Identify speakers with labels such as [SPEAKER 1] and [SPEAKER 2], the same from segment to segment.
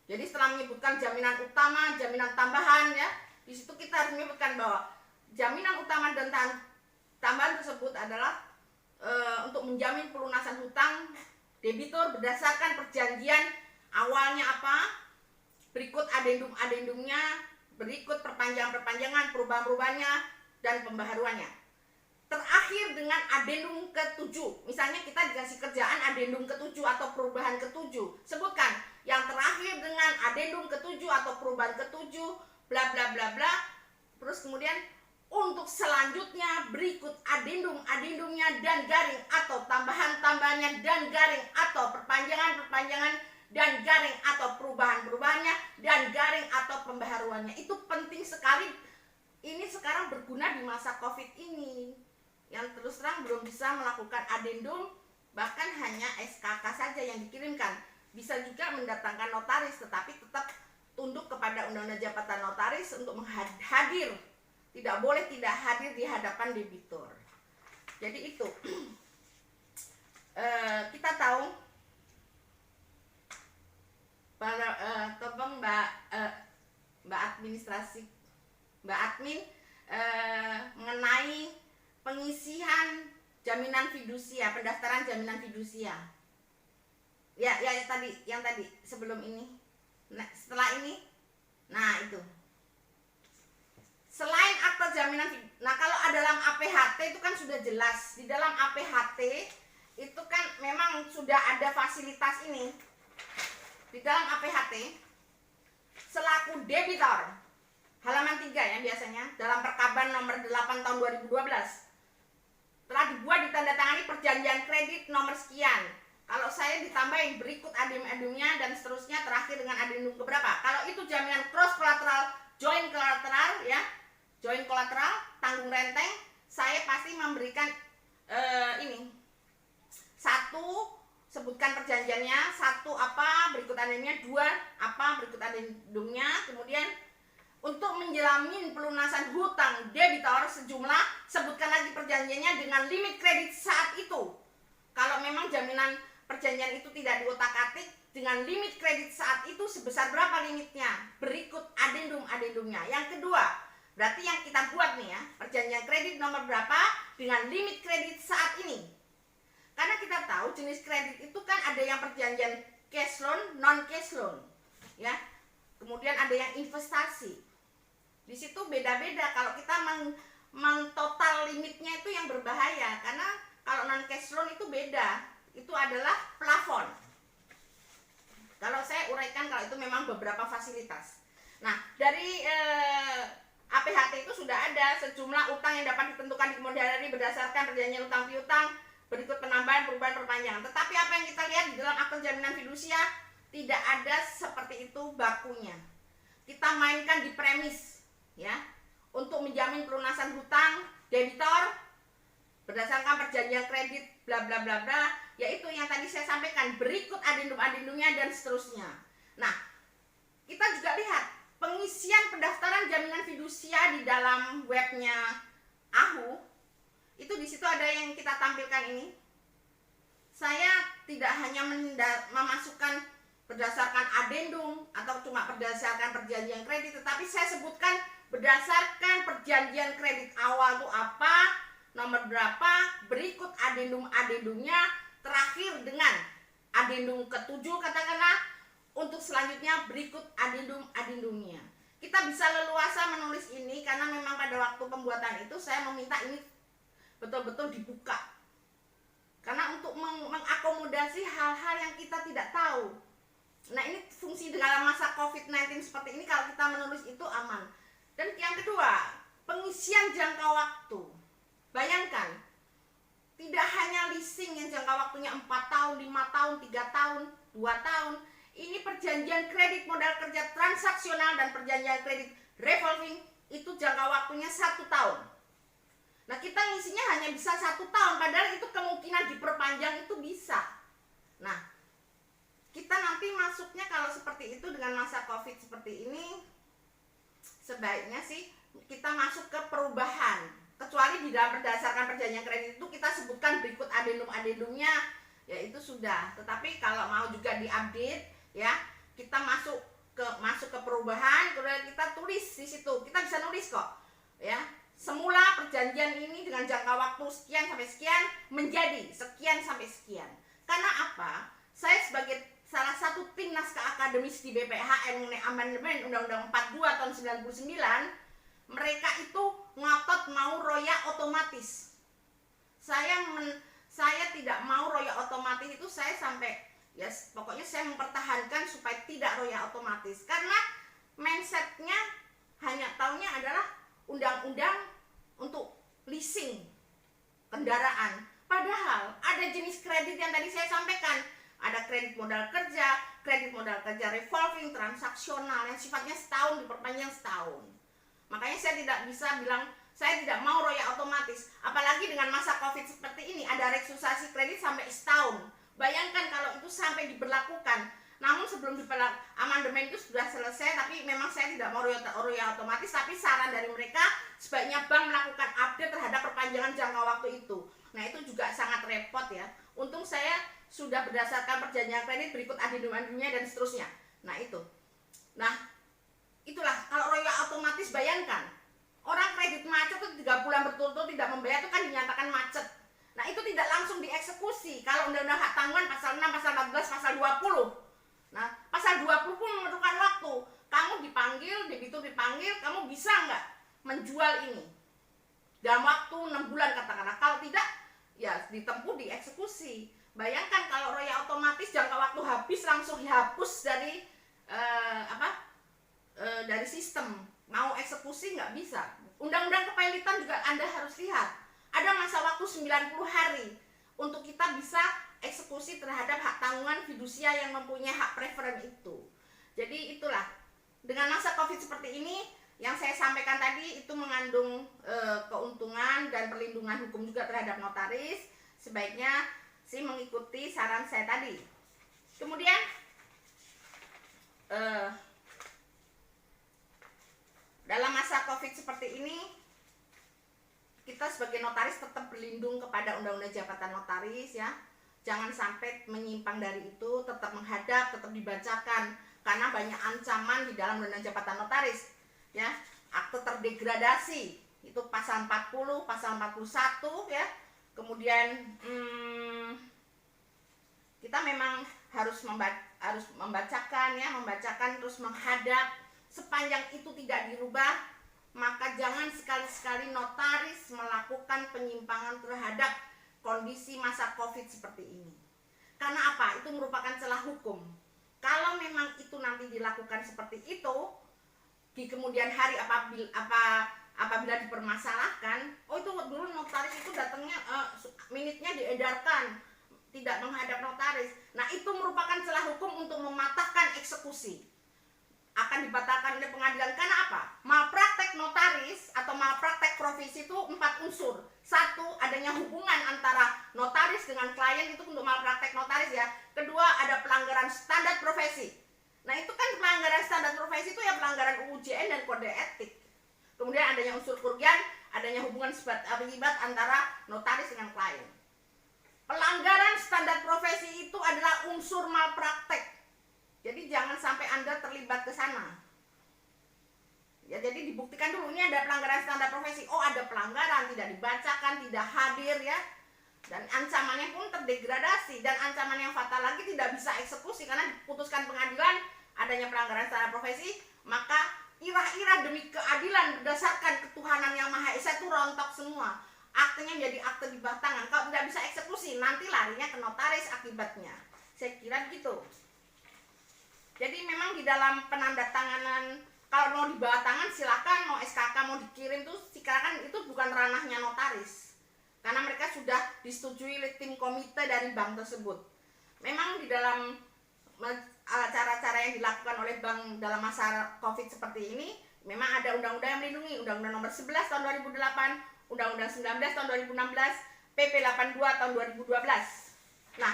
[SPEAKER 1] Jadi setelah menyebutkan jaminan utama, jaminan tambahan ya, di situ kita harus menyebutkan bahwa jaminan utama dan tambahan tersebut adalah untuk menjamin pelunasan hutang debitur berdasarkan perjanjian awalnya apa, berikut adendum-adendumnya, berikut perpanjangan-perpanjangan, perubahan-perubahannya, dan pembaharuannya. Terakhir dengan adendum ke-7. Misalnya kita dikasih kerjaan adendum ke-7 atau perubahan ke-7. Sebutkan yang terakhir dengan adendum ke-7 atau perubahan ke-7, bla bla bla bla. Terus kemudian untuk selanjutnya berikut adendum-adendumnya dan garing atau tambahan-tambahannya dan garing atau perpanjangan-perpanjangan dan garing atau perubahan-perubahannya dan garing atau pembaharuannya. Itu penting sekali. Ini sekarang berguna di masa Covid ini. Yang terus terang belum bisa melakukan adendum, bahkan hanya SKK saja yang dikirimkan. Bisa juga mendatangkan notaris, tetapi tetap tunduk kepada Undang-Undang Jabatan Notaris untuk hadir. Tidak boleh tidak hadir di hadapan debitur. Jadi itu kita tahu tolong Mbak administrasi, Mbak admin, mengenai pengisian jaminan fidusia, pendaftaran jaminan fidusia. Ya yang tadi sebelum ini. Nah, setelah ini, nah itu. Selain akta jaminan, nah kalau dalam APHT itu kan sudah jelas. Di dalam APHT itu kan memang sudah ada fasilitas ini. Di dalam APHT selaku debitor, halaman 3 ya biasanya, dalam Perkaban nomor 8 tahun 2012 telah dibuat ditandatangani perjanjian kredit nomor sekian. Kalau saya ditambahin berikut adendum-adendumnya dan seterusnya terakhir dengan adendum keberapa. Kalau itu jaminan cross collateral, joint collateral ya, joint collateral, tanggung renteng, saya pasti memberikan ini. Satu, sebutkan perjanjiannya, satu apa, berikut adendumnya, dua apa, berikut adendumnya, kemudian untuk menjamin pelunasan hutang debitor sejumlah, sebutkan lagi perjanjiannya dengan limit kredit saat itu. Kalau memang jaminan perjanjian itu tidak diutak-atik, dengan limit kredit saat itu sebesar berapa limitnya, berikut adendum-adendumnya. Yang kedua, berarti yang kita buat nih ya, perjanjian kredit nomor berapa dengan limit kredit saat ini. Karena kita tahu jenis kredit itu kan ada yang perjanjian cash loan, non cash loan ya. Kemudian ada yang investasi. Di situ beda-beda. Kalau kita total limitnya itu yang berbahaya, karena kalau non cash loan itu beda. Itu adalah plafon. Kalau saya uraikan kalau itu memang beberapa fasilitas. Nah, dari APHT itu sudah ada sejumlah utang yang dapat ditentukan di kemudian hari berdasarkan perjanjian utang piutang, berikut penambahan, perubahan, perpanjangan. Tetapi apa yang kita lihat di dalam akte jaminan fidusia tidak ada seperti itu bakunya. Kita mainkan di premis ya, untuk menjamin pelunasan hutang debitor berdasarkan perjanjian kredit bla bla bla bla, yaitu yang tadi saya sampaikan, berikut adendum-adendumnya dan seterusnya. Nah, kita juga lihat pengisian pendaftaran jaminan fidusia di dalam webnya AHU. Itu di situ ada yang kita tampilkan ini. Saya tidak hanya memasukkan berdasarkan adendum atau cuma berdasarkan perjanjian kredit, tetapi saya sebutkan berdasarkan perjanjian kredit awal itu apa, nomor berapa, berikut adendum-adendumnya, terakhir dengan adendum ke-7 katakanlah, untuk selanjutnya berikut adendum-adendumnya. Kita bisa leluasa menulis ini karena memang pada waktu pembuatan itu saya meminta ini betul-betul dibuka. Karena untuk mengakomodasi hal-hal yang kita tidak tahu. Nah, ini fungsi dalam masa COVID-19 seperti ini, kalau kita menulis itu aman. Dan yang kedua, pengisian jangka waktu. Bayangkan, tidak hanya leasing yang jangka waktunya 4 tahun, 5 tahun, 3 tahun, 2 tahun. Ini perjanjian kredit modal kerja transaksional dan perjanjian kredit revolving, itu jangka waktunya 1 tahun. Nah, kita ngisinya hanya bisa 1 tahun, padahal itu kemungkinan diperpanjang itu bisa. Nah, kita nanti masuknya kalau seperti itu dengan masa COVID seperti ini, sebaiknya sih kita masuk ke perubahan. Kecuali di dalam berdasarkan perjanjian kredit itu kita sebutkan berikut adendum-adendumnya, ya itu sudah. Tetapi kalau mau juga diupdate ya, kita masuk masuk ke perubahan, kemudian kita tulis di situ. Kita bisa nulis kok, ya. Semula perjanjian ini dengan jangka waktu sekian sampai sekian menjadi sekian sampai sekian. Karena apa? Saya sebagai salah satu tim naskah akademis di BPHN mengenai amandemen Undang-Undang 42 tahun 99, mereka itu ngotot mau roya otomatis. Saya tidak mau roya otomatis itu, saya sampai ya pokoknya saya mempertahankan supaya tidak roya otomatis, karena mindsetnya hanya taunya adalah undang-undang untuk leasing kendaraan. Padahal ada jenis kredit yang tadi saya sampaikan, ada kredit modal kerja revolving, transaksional yang sifatnya setahun diperpanjang setahun. Makanya saya tidak bisa bilang saya tidak mau roya otomatis, apalagi dengan masa Covid seperti ini ada reksusasi kredit sampai setahun. Bayangkan kalau itu sampai diberlakukan. Namun sebelum amandemen itu sudah selesai, tapi memang saya tidak mau roya otomatis, tapi saran dari mereka sebaiknya bank melakukan update terhadap perpanjangan jangka waktu itu. Nah, itu juga sangat repot ya. Untung saya sudah berdasarkan perjanjian kredit berikut adendum-adendumnya dan seterusnya. Nah, itu. Nah, itulah kalau roya otomatis, bayangkan orang kredit macet itu 3 bulan berturut-turut tidak membayar, itu kan dinyatakan macet. Nah, itu tidak langsung dieksekusi. Kalau undang-undang hak tanggungan pasal 6, pasal 14, pasal 20. Nah, pasal 20 pun memerlukan waktu. Kamu dipanggil, debitur dipanggil, kamu bisa nggak menjual ini dalam waktu 6 bulan katakanlah. Kalau tidak, ya ditempuh dieksekusi. Bayangkan kalau roya otomatis jangka waktu habis langsung dihapus dari dari sistem. Mau eksekusi nggak bisa. Undang-undang kepilitan juga Anda harus lihat. Ada masa waktu 90 hari untuk kita bisa eksekusi terhadap hak tanggungan fidusia yang mempunyai hak preferen itu. Jadi itulah, dengan masa Covid seperti ini yang saya sampaikan tadi itu mengandung keuntungan dan perlindungan hukum juga terhadap notaris. Sebaiknya sih mengikuti saran saya tadi. Kemudian dalam masa Covid seperti ini kita sebagai notaris tetap berlindung kepada Undang-Undang Jabatan Notaris ya. Jangan sampai menyimpang dari itu, tetap menghadap, tetap dibacakan, karena banyak ancaman di dalam Undang-Undang Jabatan Notaris ya. Akte terdegradasi itu pasal 40, pasal 41 ya. Kemudian kita memang harus membacakan ya, membacakan terus menghadap. Sepanjang itu tidak dirubah, maka jangan sekali-sekali notaris melakukan penyimpangan terhadap kondisi masa Covid seperti ini. Karena apa? Itu merupakan celah hukum. Kalau memang itu nanti dilakukan seperti itu, di kemudian hari apabila dipermasalahkan, oh itu dulu notaris itu datangnya minitnya diedarkan, tidak menghadap notaris. Nah, itu merupakan celah hukum untuk mematahkan eksekusi. Akan dibatalkan oleh pengadilan. Karena apa? Malpraktek notaris atau malpraktek profesi itu 4 unsur. 1, adanya hubungan antara notaris dengan klien, itu untuk malpraktek notaris ya. Kedua, ada pelanggaran standar profesi. Nah, itu kan pelanggaran standar profesi itu ya pelanggaran UU-JN dan kode etik. Kemudian adanya unsur kerugian, adanya hubungan sebab akibat antara notaris dengan klien. Pelanggaran standar profesi itu adalah unsur malpraktek. Jadi jangan sampai Anda terlibat ke sana. Ya, jadi dibuktikan dulu ini ada pelanggaran standar profesi. Oh, ada pelanggaran, tidak dibacakan, tidak hadir ya. Dan ancamannya pun terdegradasi, dan ancaman yang fatal lagi tidak bisa eksekusi karena diputuskan pengadilan adanya pelanggaran standar profesi, maka irah-irah demi keadilan berdasarkan ketuhanan yang Maha Esa itu rontok semua. Aktenya menjadi akte di bawah tangan. Kalau tidak bisa eksekusi, nanti larinya ke notaris akibatnya. Saya kira begitu. Jadi memang di dalam penandatanganan, kalau mau di bawah tangan silakan, mau SKK mau dikirim tuh silakan, itu bukan ranahnya notaris. Karena mereka sudah disetujui oleh tim komite dari bank tersebut. Memang di dalam cara-cara yang dilakukan oleh bank dalam masa Covid seperti ini, memang ada undang-undang yang melindungi, Undang-Undang Nomor 11 tahun 2008, Undang-Undang 19 tahun 2016, PP 82 tahun 2012. Nah,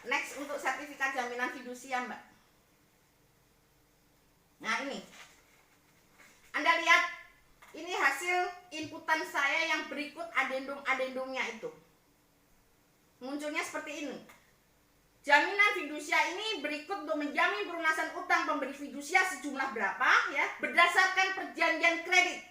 [SPEAKER 1] next untuk sertifikat jaminan fidusia, Mbak. Nah, ini Anda lihat, ini hasil inputan saya yang berikut adendum-adendumnya itu munculnya seperti ini. Jaminan fidusia ini berikut untuk menjamin pelunasan utang pemberi fidusia sejumlah berapa ya, berdasarkan perjanjian kredit.